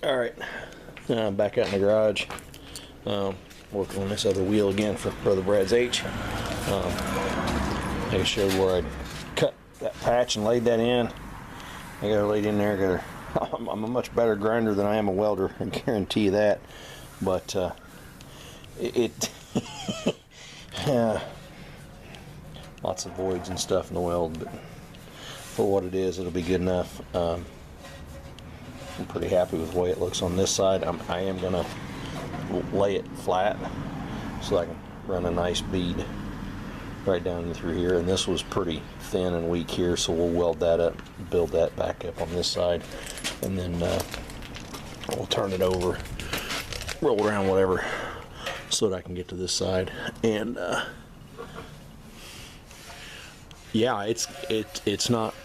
Alright, back out in the garage, working on this other wheel again for Brother Brad's H. I showed where I cut that patch and laid that in. I got it laid in there. I'm a much better grinder than I am a welder, I guarantee you that. But lots of voids and stuff in the weld, but for what it is, it'll be good enough. I'm pretty happy with the way it looks on this side. I am gonna lay it flat so I can run a nice bead right down through here, and this was pretty thin and weak here, so we'll weld that up, build that back up on this side, and then we'll turn it over, roll around, whatever, so that I can get to this side. And yeah, it's not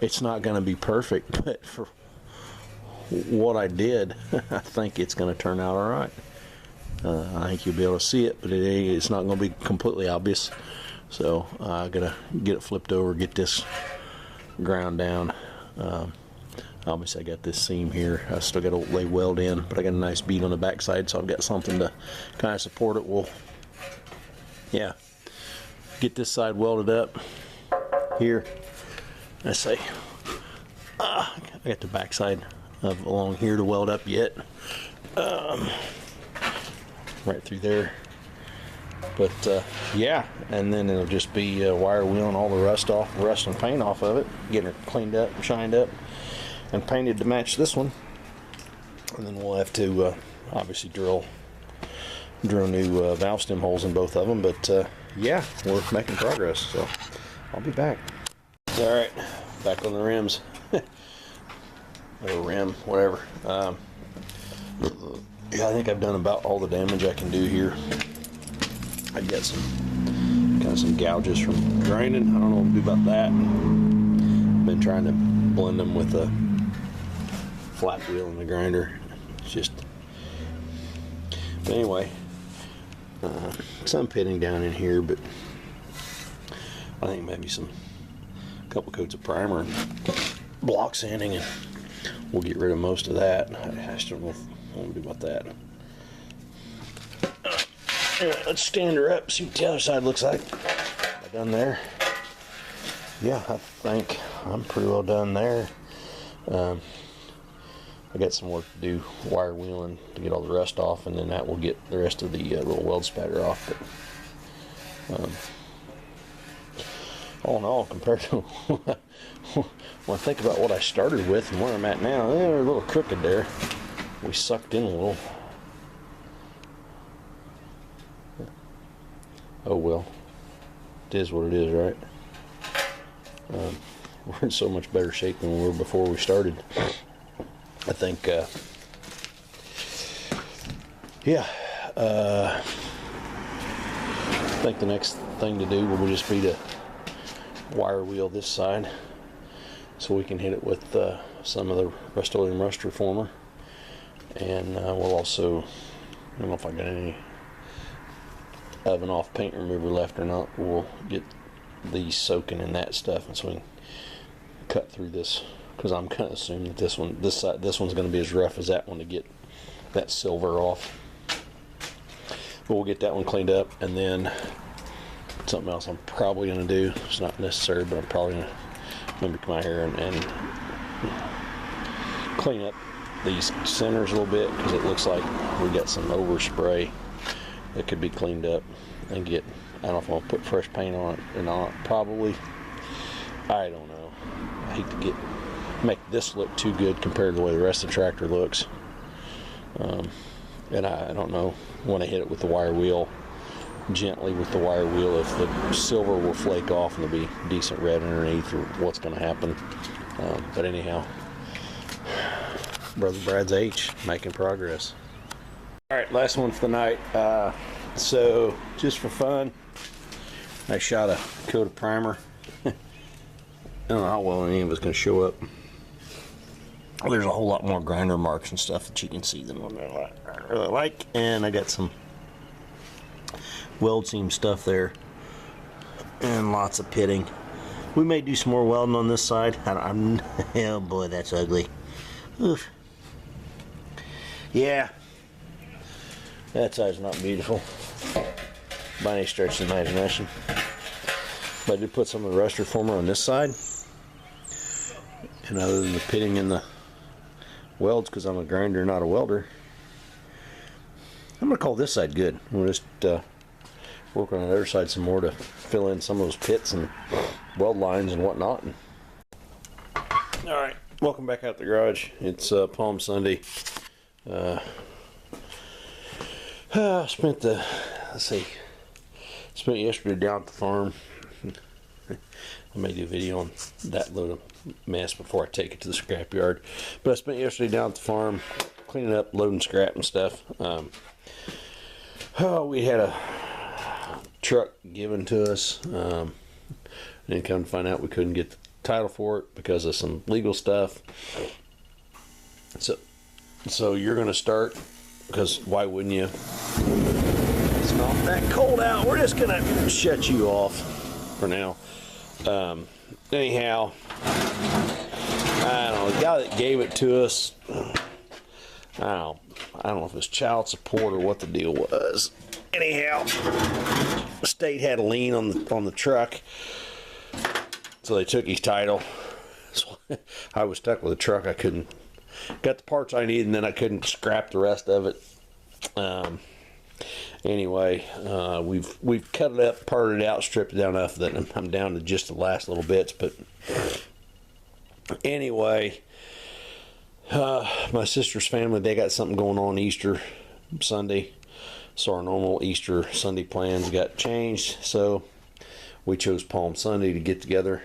it's not going to be perfect, but for what I did, I think it's going to turn out all right. I think you'll be able to see it, but it's not going to be completely obvious. So I gotta get it flipped over, get this ground down. Obviously I got this seam here. I still got to lay weld in, but I got a nice bead on the back side, so I've got something to kind of support it. We'll, yeah, get this side welded up here. I say, I got the back side of along here to weld up yet. Right through there. But yeah, and then it'll just be wire wheeling all the rust and paint off of it, getting it cleaned up, shined up, and painted to match this one. And then we'll have to obviously drill new valve stem holes in both of them. But yeah, we're making progress, so I'll be back. All right, back on the rims. Or rim, whatever. Yeah, I think I've done about all the damage I can do here. I've got some gouges from grinding. I don't know what to do about that. I've been trying to blend them with a flat wheel in the grinder. It's just, but anyway, some pitting down in here, but I think maybe a couple coats of primer and block sanding, and we'll get rid of most of that. I just don't know what to do about that. Anyway, let's stand her up, see what the other side looks like. Am I done there? Yeah, I think I'm pretty well done there. I got some work to do, wire wheeling to get all the rust off, and then that will get the rest of the little weld spatter off. But all in all, compared to when I think about what I started with and where I'm at now, they're a little crooked there. We sucked in a little. Oh well, it is what it is, right? We're in so much better shape than we were before we started. I think, yeah, I think the next thing to do will just be to wire wheel this side so we can hit it with some of the Rust-Oleum Rust Reformer. And we'll also, I don't know if I got any oven off paint remover left or not. We'll get these soaking in that stuff, and so we can cut through this, because I'm kind of assuming that this one's going to be as rough as that one to get that silver off. But we'll get that one cleaned up, and then something else I'm probably going to do, it's not necessary, but I'm probably going to maybe come out here and clean up these centers a little bit, because it looks like we got some overspray that could be cleaned up and get, I don't know if I want to put fresh paint on it or not. Probably. I don't know. I hate to make this look too good compared to the way the rest of the tractor looks. And I don't know when I hit it with the wire wheel, gently with the wire wheel, if the silver will flake off and there'll be decent red underneath, or what's going to happen. But anyhow, Brother Brad's H, making progress. Alright, last one for the night. So, just for fun, I shot a coat of primer. I don't know how well any of it's going to show up. There's a whole lot more grinder marks and stuff that you can see than what I really like. And I got some weld seam stuff there. And lots of pitting. We may do some more welding on this side. Oh boy, that's ugly. Oof. Yeah, that side's not beautiful by any stretch of the imagination. But I did put some of the rust reformer on this side. And other than the pitting and the welds, because I'm a grinder, not a welder, I'm going to call this side good. We'll just work on the other side some more to fill in some of those pits and weld lines and whatnot. Alright, welcome back out the garage. It's Palm Sunday. Spent yesterday down at the farm. I may do a video on that load of mess before I take it to the scrap yard. But I spent yesterday down at the farm cleaning up, loading scrap and stuff. We had a truck given to us. Then come to find out we couldn't get the title for it because of some legal stuff. So you're going to start, because why wouldn't you? It's not that cold out. We're just going to shut you off for now. Anyhow, I don't know, the guy that gave it to us, I don't know if it was child support or what the deal was. Anyhow, the state had a lien on the truck, so they took his title. So I was stuck with the truck. I couldn't got the parts I needed, and then I couldn't scrap the rest of it. Anyway, we've cut it up, parted it out, stripped it down enough that I'm down to just the last little bits. But anyway, my sister's family, they got something going on Easter Sunday, so our normal Easter Sunday plans got changed. So we chose Palm Sunday to get together.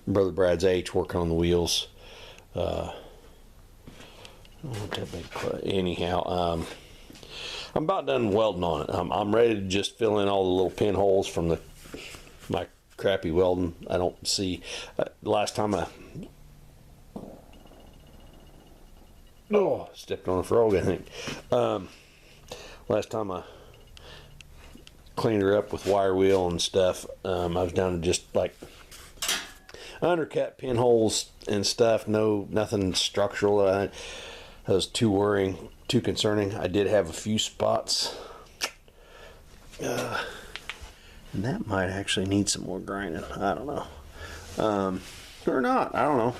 Brother Brad's H working on the wheels. Anyhow, I'm about done welding on it. I'm ready to just fill in all the little pinholes from my crappy welding. I don't see last time I stepped on a frog, I think. Last time I cleaned her up with wire wheel and stuff, I was down to just like undercut pinholes and stuff. Nothing structural. That was too concerning. I did have a few spots, and that might actually need some more grinding. I don't know, or not. I don't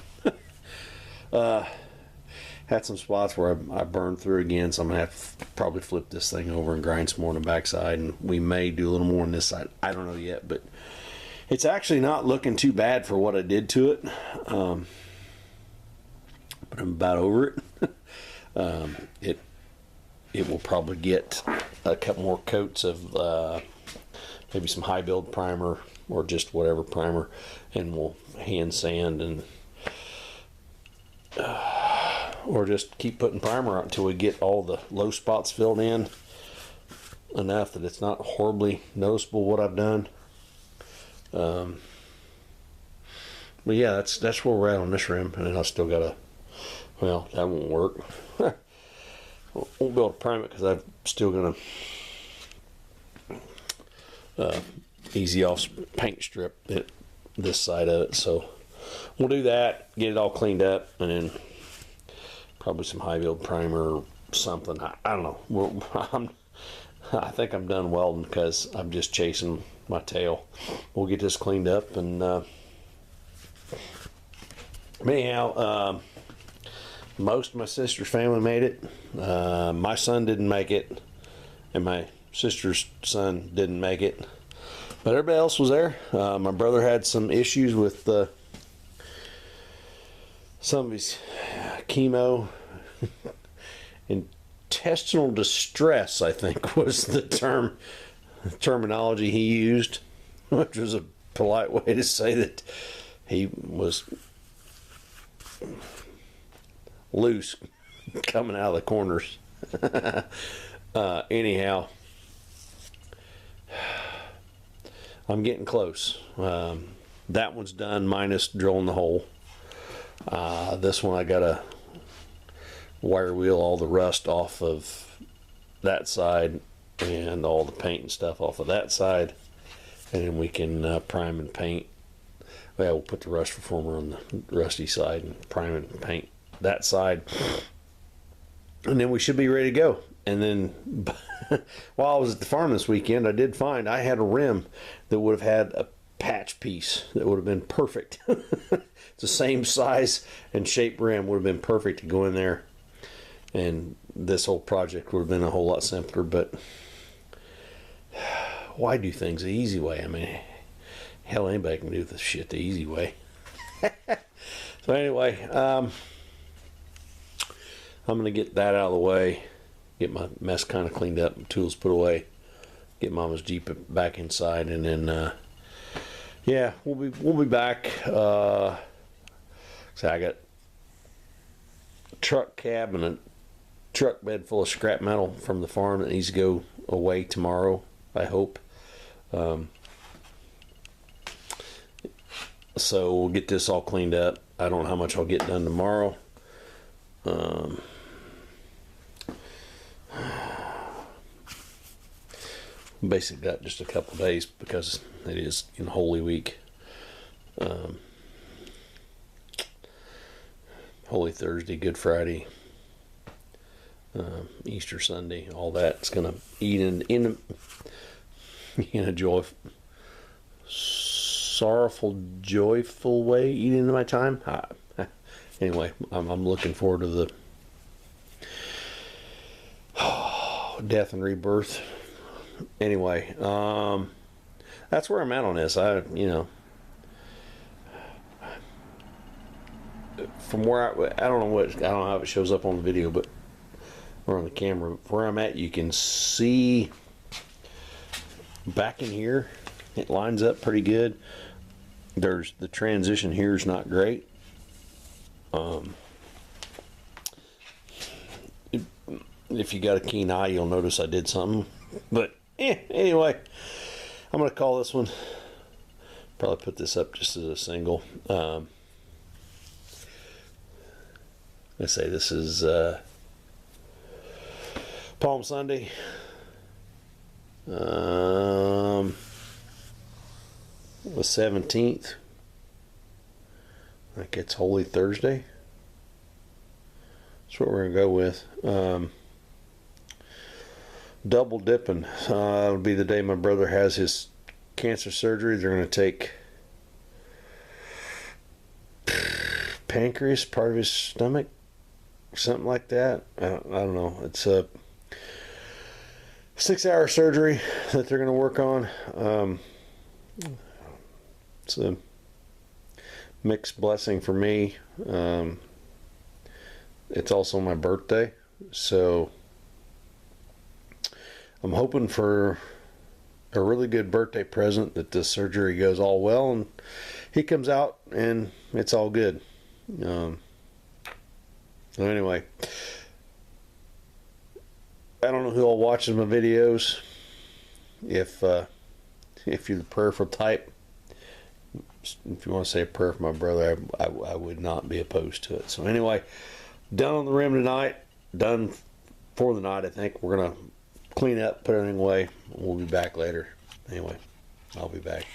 know. Had some spots where I burned through again, so I'm gonna have to probably flip this thing over and grind some more on the backside, and we may do a little more on this side. I don't know yet, but it's actually not looking too bad for what I did to it. But I'm about over it. It will probably get a couple more coats of maybe some high build primer or just whatever primer, and we'll hand sand and or just keep putting primer on until we get all the low spots filled in enough that it's not horribly noticeable what I've done. But yeah, that's where we're at on this rim, and then I still gotta. Well, that won't work. Won't be able to prime it because I'm still gonna easy off paint strip this side of it. So we'll do that, get it all cleaned up, and then probably some high build primer or something. I don't know. I think I'm done welding because I'm just chasing my tail. We'll get this cleaned up, and anyhow, most of my sister's family made it. My son didn't make it, and my sister's son didn't make it, but everybody else was there. My brother had some issues with some of his chemo. Intestinal distress, I think, was the terminology he used, which was a polite way to say that he was loose coming out of the corners. Anyhow, I'm getting close. That one's done minus drilling the hole. This one I gotta wire wheel all the rust off of that side and all the paint and stuff off of that side, and then we can prime and paint. Well, we'll put the rust reformer on the rusty side and prime and paint that side, and then we should be ready to go. And then while I was at the farm this weekend, I did find I had a rim that would have had a patch piece that would have been perfect. It's the same size and shape rim, would have been perfect to go in there, and this whole project would have been a whole lot simpler. But why do things the easy way? I mean, hell, anybody can do this shit the easy way. So anyway, I'm gonna get that out of the way, get my mess kind of cleaned up, tools put away, get Mama's Jeep back inside, and then yeah, we'll be back. So I got a truck cab and a truck bed full of scrap metal from the farm that needs to go away tomorrow, I hope. So we'll get this all cleaned up. I don't know how much I'll get done tomorrow. Basically got just a couple of days because it is in Holy Week. Holy Thursday, Good Friday, Easter Sunday, all that's gonna eat in a sorrowful, joyful way, eat into my time. Anyway, I'm looking forward to the death and rebirth. Anyway, that's where I'm at on this. From where I don't know how it shows up on the video, but or on the camera, where I'm at, you can see back in here, it lines up pretty good. There's the transition here is not great. If you got a keen eye, you'll notice I did something. But anyway, I'm gonna call this one. Probably put this up just as a single. Let's say this is Palm Sunday. The 17th. I think it's Holy Thursday. That's what we're gonna go with. Double dipping. It'll be the day my brother has his cancer surgery. They're gonna take pancreas, part of his stomach, something like that. I don't know. It's a 6-hour surgery that they're going to work on. It's a mixed blessing for me. It's also my birthday, so I'm hoping for a really good birthday present, that the surgery goes all well and he comes out and it's all good. Anyway, I don't know who all watches my videos. If you're the prayerful type, if you want to say a prayer for my brother, I would not be opposed to it. So anyway, done on the rim tonight. Done for the night. I think we're gonna clean up, put everything away. We'll be back later. Anyway, I'll be back.